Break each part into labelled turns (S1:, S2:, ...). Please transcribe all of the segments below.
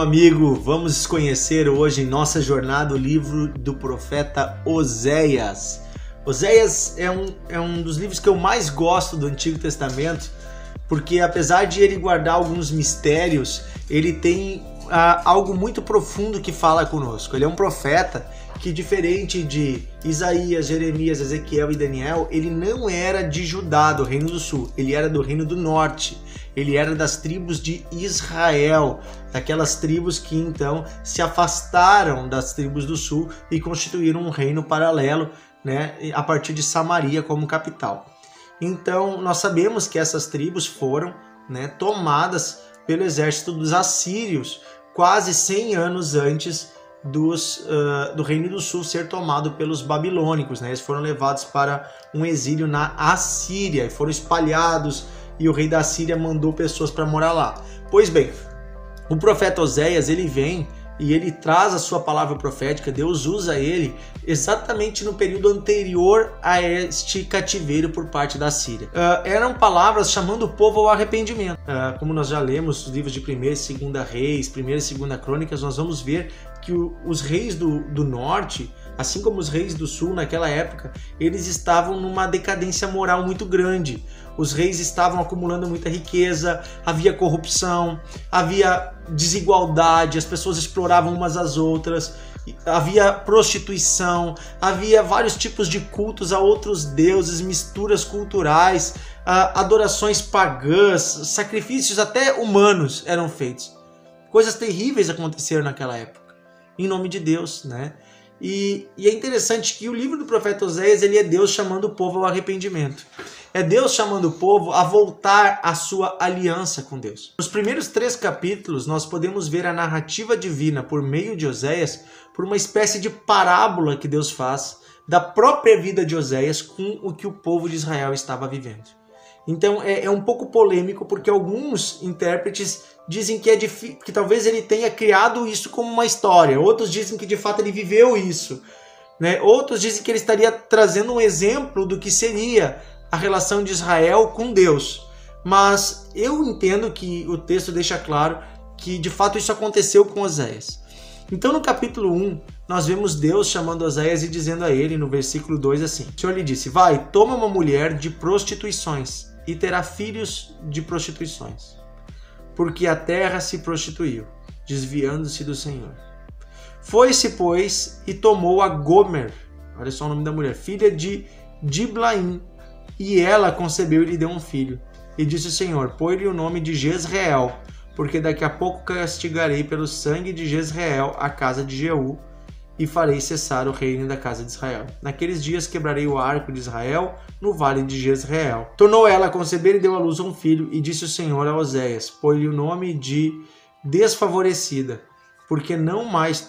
S1: amigo, vamos conhecer hoje em nossa jornada o livro do profeta Oséias. Oséias é um dos livros que eu mais gosto do Antigo Testamento, porque apesar de ele guardar alguns mistérios, ele tem algo muito profundo que fala conosco. Ele é um profeta que, diferente de Isaías, Jeremias, Ezequiel e Daniel, ele não era de Judá, do Reino do Sul, ele era do Reino do Norte. Ele era das tribos de Israel, daquelas tribos que então se afastaram das tribos do sul e constituíram um reino paralelo, né, a partir de Samaria como capital. Então nós sabemos que essas tribos foram, né, tomadas pelo exército dos assírios quase 100 anos antes do Reino do Sul ser tomado pelos babilônicos, né? Eles foram levados para um exílio na Assíria e foram espalhados, e o rei da Síria mandou pessoas para morar lá. Pois bem, o profeta Oséias, ele vem e ele traz a sua palavra profética. Deus usa ele exatamente no período anterior a este cativeiro por parte da Síria. Eram palavras chamando o povo ao arrependimento. Como nós já lemos os livros de 1ª e 2ª Reis, 1ª e 2ª Crônicas, nós vamos ver que os reis do norte, assim como os reis do sul naquela época, eles estavam numa decadência moral muito grande. Os reis estavam acumulando muita riqueza, havia corrupção, havia desigualdade, as pessoas exploravam umas às outras, havia prostituição, havia vários tipos de cultos a outros deuses, misturas culturais, adorações pagãs, sacrifícios até humanos eram feitos. Coisas terríveis aconteceram naquela época, em nome de Deus, né? E é interessante que o livro do profeta Oséias, ele é Deus chamando o povo ao arrependimento. É Deus chamando o povo a voltar à sua aliança com Deus. Nos primeiros 3 capítulos, nós podemos ver a narrativa divina por meio de Oséias, por uma espécie de parábola que Deus faz da própria vida de Oséias com o que o povo de Israel estava vivendo. Então é um pouco polêmico, porque alguns intérpretes dizem que talvez ele tenha criado isso como uma história. Outros dizem que de fato ele viveu isso, né? Outros dizem que ele estaria trazendo um exemplo do que seria a relação de Israel com Deus. Mas eu entendo que o texto deixa claro que de fato isso aconteceu com Oséias. Então no capítulo 1, nós vemos Deus chamando Oséias e dizendo a ele, no versículo 2 assim: o Senhor lhe disse, vai, toma uma mulher de prostituições e terá filhos de prostituições, porque a terra se prostituiu, desviando-se do Senhor. Foi-se, pois, e tomou a Gomer, olha só o nome da mulher, filha de Diblaim, e ela concebeu e lhe deu um filho. E disse o Senhor, põe-lhe o nome de Jezreel, porque daqui a pouco castigarei pelo sangue de Jezreel a casa de Jeú, e farei cessar o reino da casa de Israel. Naqueles dias quebrarei o arco de Israel no vale de Jezreel. Tornou ela a conceber e deu à luz um filho, e disse o Senhor a Oséias, põe-lhe o nome de Desfavorecida, porque não mais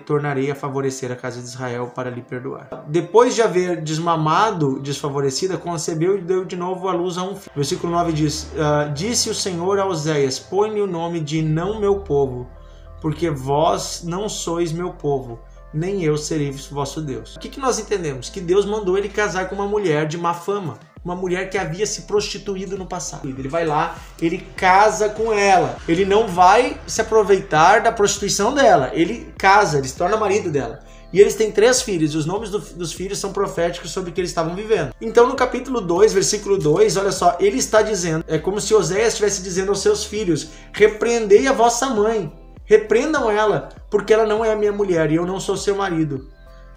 S1: tornarei a favorecer a casa de Israel para lhe perdoar. Depois de haver desmamado Desfavorecida, concebeu e deu de novo à luz a um filho. Versículo 9 diz, disse o Senhor a Oséias, põe-lhe o nome de não meu povo, porque vós não sois meu povo, nem eu serei vosso Deus. O que nós entendemos? Que Deus mandou ele casar com uma mulher de má fama, uma mulher que havia se prostituído no passado. Ele vai lá, ele casa com ela. Ele não vai se aproveitar da prostituição dela. Ele casa, ele se torna marido dela. E eles têm 3 filhos, e os nomes dos filhos são proféticos sobre o que eles estavam vivendo. Então no capítulo 2, versículo 2, olha só, ele está dizendo, é como se Oséias estivesse dizendo aos seus filhos, repreendei a vossa mãe, repreendam ela, porque ela não é a minha mulher e eu não sou seu marido,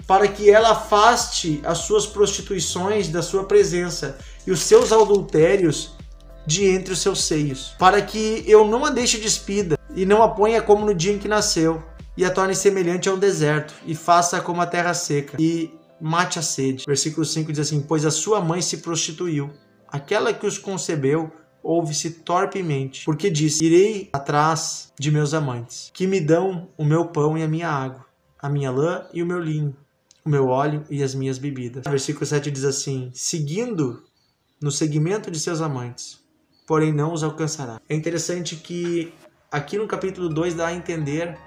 S1: para que ela afaste as suas prostituições da sua presença e os seus adultérios de entre os seus seios, para que eu não a deixe despida e não a ponha como no dia em que nasceu, e a torne semelhante a um deserto, e faça como a terra seca, e mate a sede. Versículo 5 diz assim, pois a sua mãe se prostituiu, aquela que os concebeu ouve-se torpemente, porque disse, irei atrás de meus amantes, que me dão o meu pão e a minha água, a minha lã e o meu linho, o meu óleo e as minhas bebidas. Versículo 7 diz assim, seguindo no seguimento de seus amantes, porém não os alcançará. É interessante que aqui no capítulo 2 dá a entender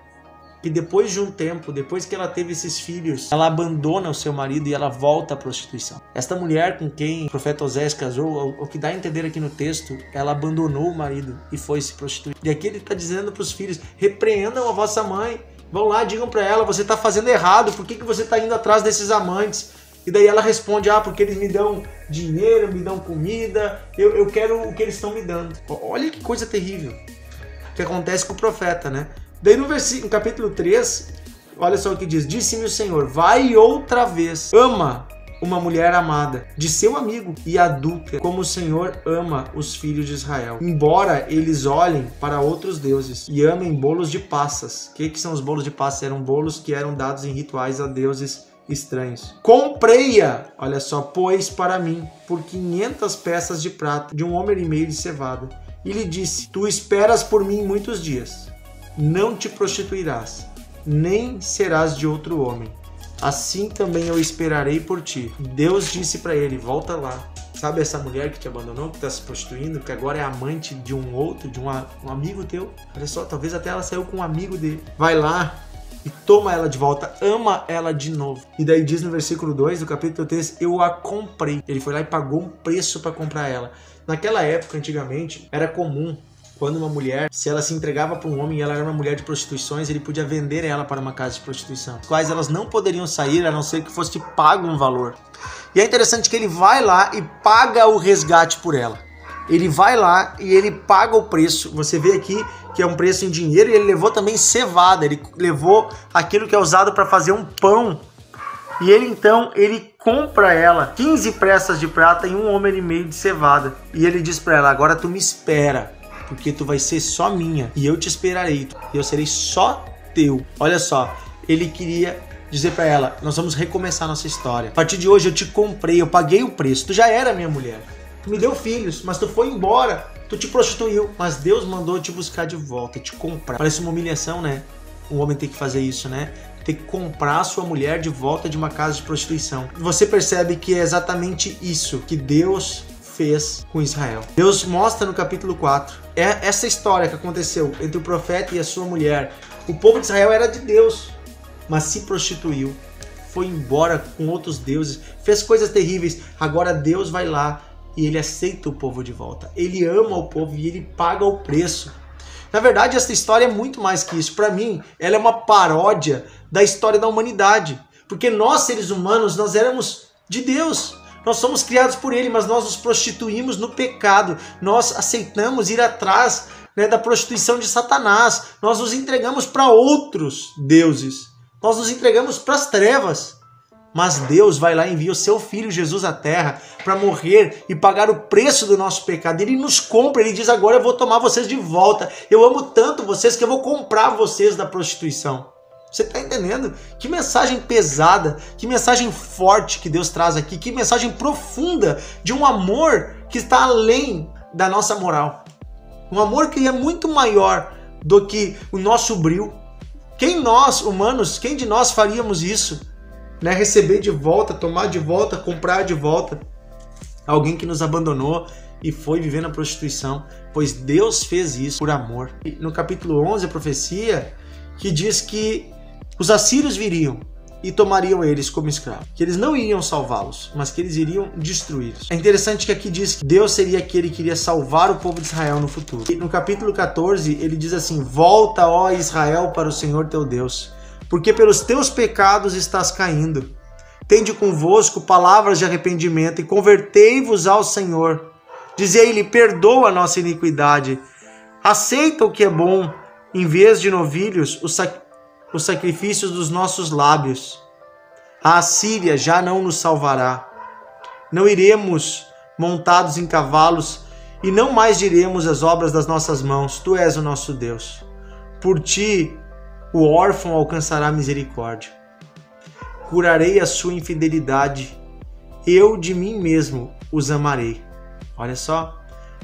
S1: que depois de um tempo, depois que ela teve esses filhos, ela abandona o seu marido e ela volta à prostituição. Esta mulher com quem o profeta Oséias casou, o que dá a entender aqui no texto, ela abandonou o marido e foi se prostituir. E aqui ele está dizendo para os filhos, repreendam a vossa mãe, vão lá, digam para ela, você está fazendo errado, por que você está indo atrás desses amantes? E daí ela responde, porque eles me dão dinheiro, me dão comida, eu quero o que eles estão me dando. Olha que coisa terrível que acontece com o profeta, né? Daí no capítulo 3, olha só o que diz, disse-me o Senhor, vai outra vez, ama uma mulher amada de seu amigo e adúltera, como o Senhor ama os filhos de Israel. Embora eles olhem para outros deuses e amem bolos de passas. O que são os bolos de passas? Eram bolos que eram dados em rituais a deuses estranhos. Comprei-a, olha só, pois para mim, por 500 peças de prata, de 1,5 homem de cevada. E lhe disse, tu esperas por mim muitos dias, não te prostituirás, nem serás de outro homem. Assim também eu esperarei por ti. Deus disse para ele, volta lá. Sabe essa mulher que te abandonou, que está se prostituindo, que agora é amante de um outro, de um amigo teu? Olha só, talvez até ela saiu com um amigo dele. Vai lá e toma ela de volta, ama ela de novo. E daí diz no versículo 2 do capítulo 3, eu a comprei. Ele foi lá e pagou um preço para comprar ela. Naquela época, antigamente, era comum, quando uma mulher, se ela se entregava para um homem e ela era uma mulher de prostituições, ele podia vender ela para uma casa de prostituição, as quais elas não poderiam sair a não ser que fosse pago um valor. E é interessante que ele vai lá e paga o resgate por ela. Ele vai lá e ele paga o preço. Você vê aqui que é um preço em dinheiro e ele levou também cevada. Ele levou aquilo que é usado para fazer um pão. E ele compra ela 15 peças de prata e 1,5 homem de cevada. E ele diz para ela, agora tu me espera, porque tu vai ser só minha e eu te esperarei e eu serei só teu. Olha só, ele queria dizer para ela, nós vamos recomeçar nossa história. A partir de hoje eu te comprei, eu paguei o preço, tu já era minha mulher. Tu me deu filhos, mas tu foi embora, tu te prostituiu. Mas Deus mandou te buscar de volta, te comprar. Parece uma humilhação, né? Um homem tem que fazer isso, né? Tem que comprar a sua mulher de volta de uma casa de prostituição. Você percebe que é exatamente isso que Deus fez com Israel. Deus mostra no capítulo 4, essa história que aconteceu entre o profeta e a sua mulher. O povo de Israel era de Deus, mas se prostituiu, foi embora com outros deuses, fez coisas terríveis. Agora Deus vai lá e ele aceita o povo de volta. Ele ama o povo e ele paga o preço. Na verdade, essa história é muito mais que isso. Para mim, ela é uma paródia da história da humanidade. Porque nós, seres humanos, nós éramos de Deus. Nós somos criados por Ele, mas nós nos prostituímos no pecado. Nós aceitamos ir atrás, né, da prostituição de Satanás. Nós nos entregamos para outros deuses. Nós nos entregamos para as trevas. Mas Deus vai lá e envia o seu Filho Jesus à terra para morrer e pagar o preço do nosso pecado. Ele nos compra, ele diz, agora eu vou tomar vocês de volta. Eu amo tanto vocês que eu vou comprar vocês da prostituição. Você está entendendo? Que mensagem pesada, que mensagem forte que Deus traz aqui, que mensagem profunda de um amor que está além da nossa moral. Um amor que é muito maior do que o nosso brio. Quem nós, humanos, quem de nós faríamos isso? Né? Receber de volta, tomar de volta, comprar de volta alguém que nos abandonou e foi viver na prostituição, pois Deus fez isso por amor. E no capítulo 11, a profecia que diz que os assírios viriam e tomariam eles como escravos, que eles não iriam salvá-los, mas que eles iriam destruí-los. É interessante que aqui diz que Deus seria aquele que iria salvar o povo de Israel no futuro. E no capítulo 14, ele diz assim, volta, ó Israel, para o Senhor teu Deus, porque pelos teus pecados estás caindo. Tende convosco palavras de arrependimento e convertei-vos ao Senhor. Dizei-lhe, perdoa a nossa iniquidade. Aceita o que é bom, em vez de novilhos, os sacrifícios dos nossos lábios. A Assíria já não nos salvará. Não iremos montados em cavalos e não mais diremos as obras das nossas mãos. Tu és o nosso Deus. Por ti o órfão alcançará misericórdia. Curarei a sua infidelidade. Eu de mim mesmo os amarei. Olha só.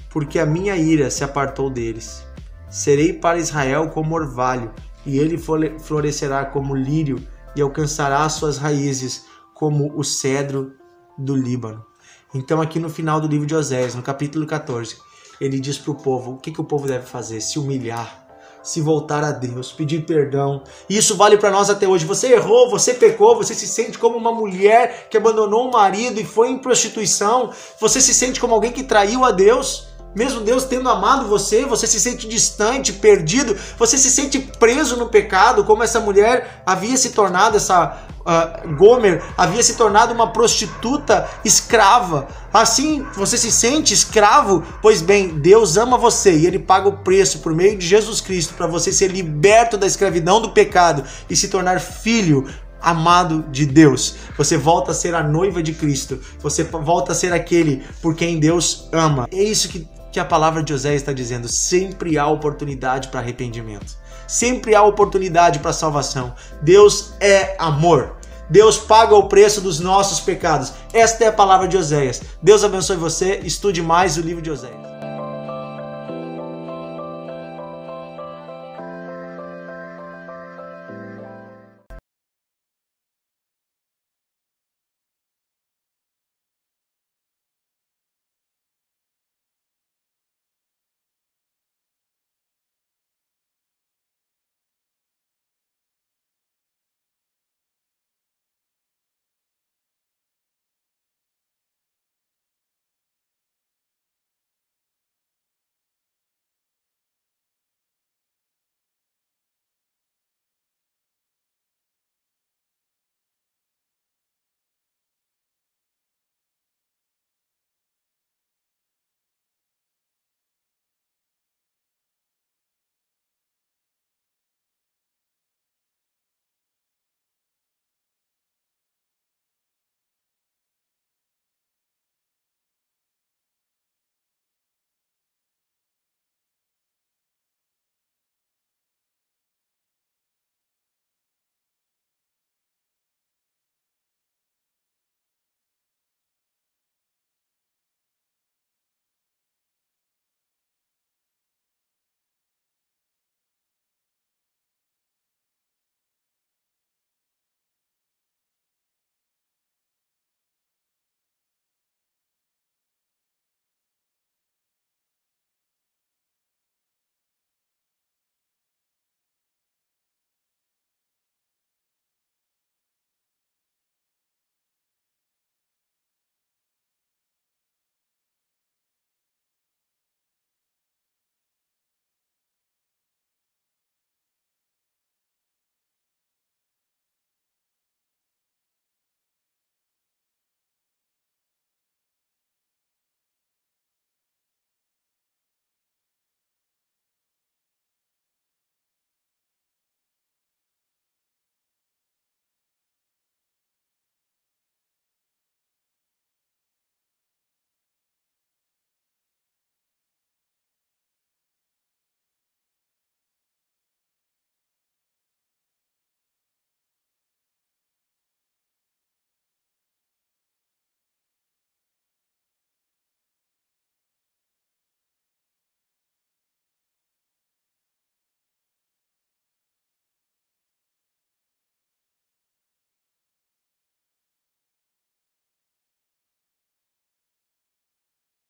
S1: Porque a minha ira se apartou deles. Serei para Israel como orvalho, e ele florescerá como lírio, e alcançará suas raízes como o cedro do Líbano. Então aqui no final do livro de Oséias, no capítulo 14, ele diz para o povo, o que o povo deve fazer? Se humilhar. se voltar a Deus, pedir perdão. Isso vale para nós até hoje. Você errou, você pecou, você se sente como uma mulher que abandonou o marido e foi em prostituição. Você se sente como alguém que traiu a Deus. Mesmo Deus tendo amado você, você se sente distante, perdido, você se sente preso no pecado, como essa mulher havia se tornado, Gomer havia se tornado uma prostituta escrava. Assim você se sente escravo? Pois bem, Deus ama você e Ele paga o preço por meio de Jesus Cristo para você ser liberto da escravidão do pecado e se tornar filho amado de Deus. Você volta a ser a noiva de Cristo. Você volta a ser aquele por quem Deus ama. É isso que a palavra de Oséias está dizendo. Sempre há oportunidade para arrependimento. Sempre há oportunidade para salvação. Deus é amor. Deus paga o preço dos nossos pecados. Esta é a palavra de Oséias. Deus abençoe você. Estude mais o livro de Oséias.